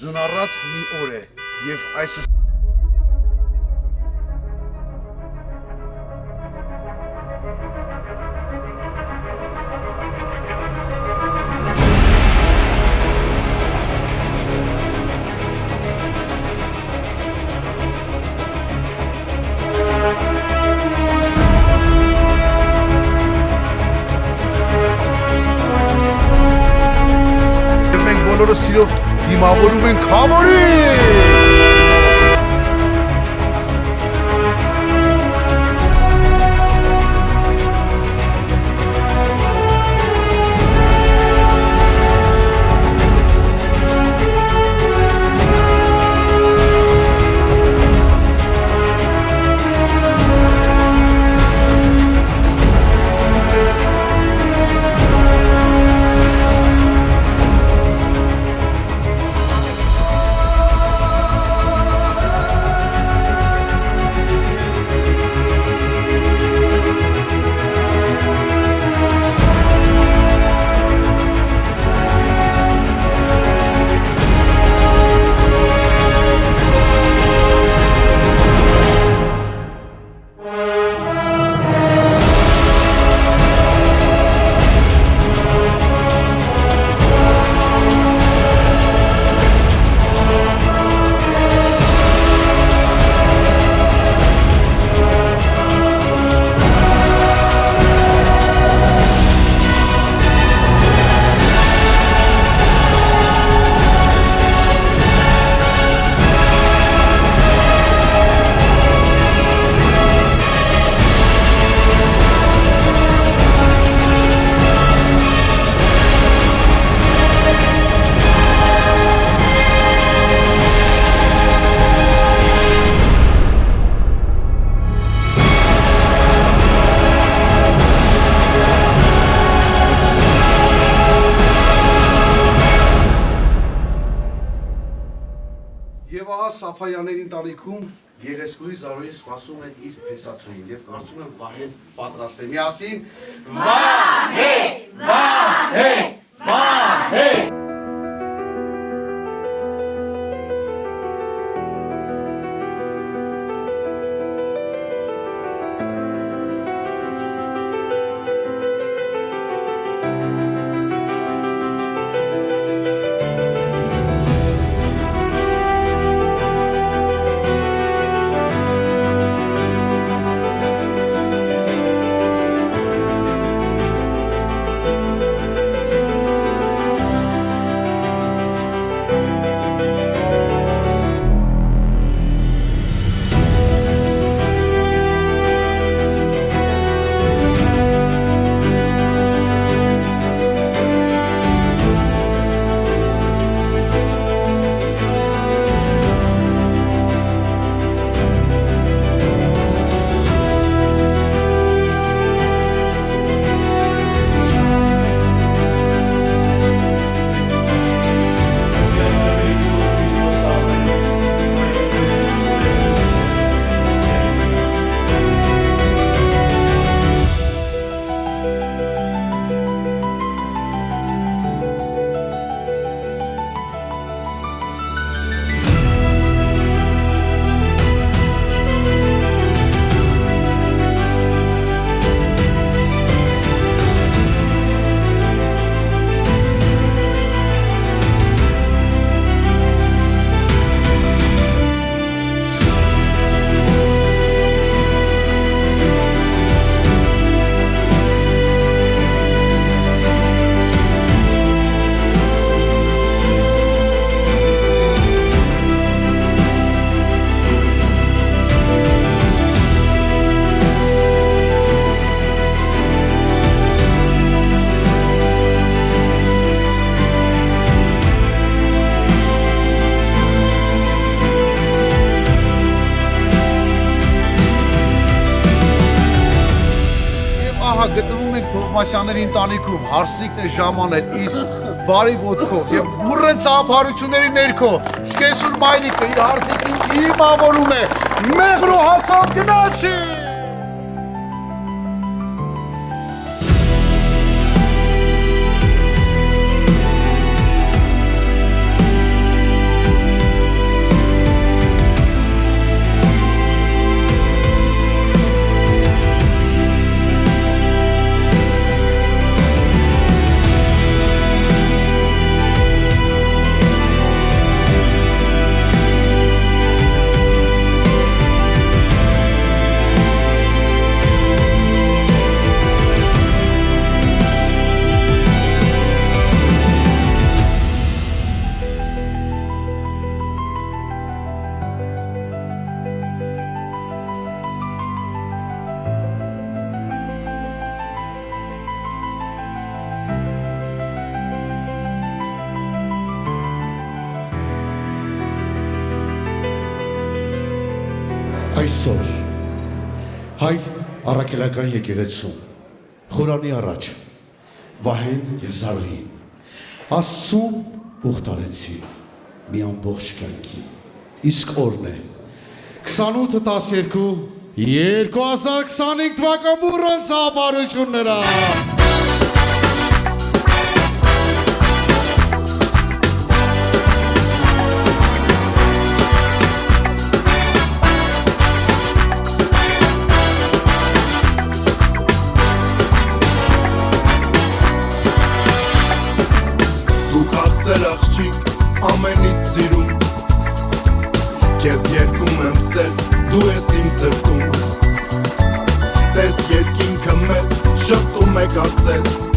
Ձնառատ մի օր է եւ այս բոլորը սիրով դիմավորում են Քամորին։ Եվ ահա Սաֆայանների ընտանիքում Գեղեցկուհի Զարուհին սպասում է իր փեսացուին եւ կարծում եմ Վահեն պատրաստ է։ Միասին Վահե, Վահե, Վահե։ Գտնվում ենք Թովմասյանների ընտանիքում, Հարսիկն է ժամանել իր բարի ոտքով եւ բուրըն ծափարությունների ներքո Սկեսուր Մայլիկը իր Հարսիկին իմավորում է Մեղրո Հասան գնացի։ Այսօր հայ առաքելական եկեղեցում խորանի առաջ Վահեն և Զարուհին Աստծուն ուխտարեցի մի ամբողջ կյանքի։ Իսկ օրն է 28-12-2025 թվական բուռն ծափարությունները։ Աղջիկ ամենից սիրում Քեզ երկում եմ սեր, դու ես իմ սրտում Տես երկինքը մեզ շպտում է կարծես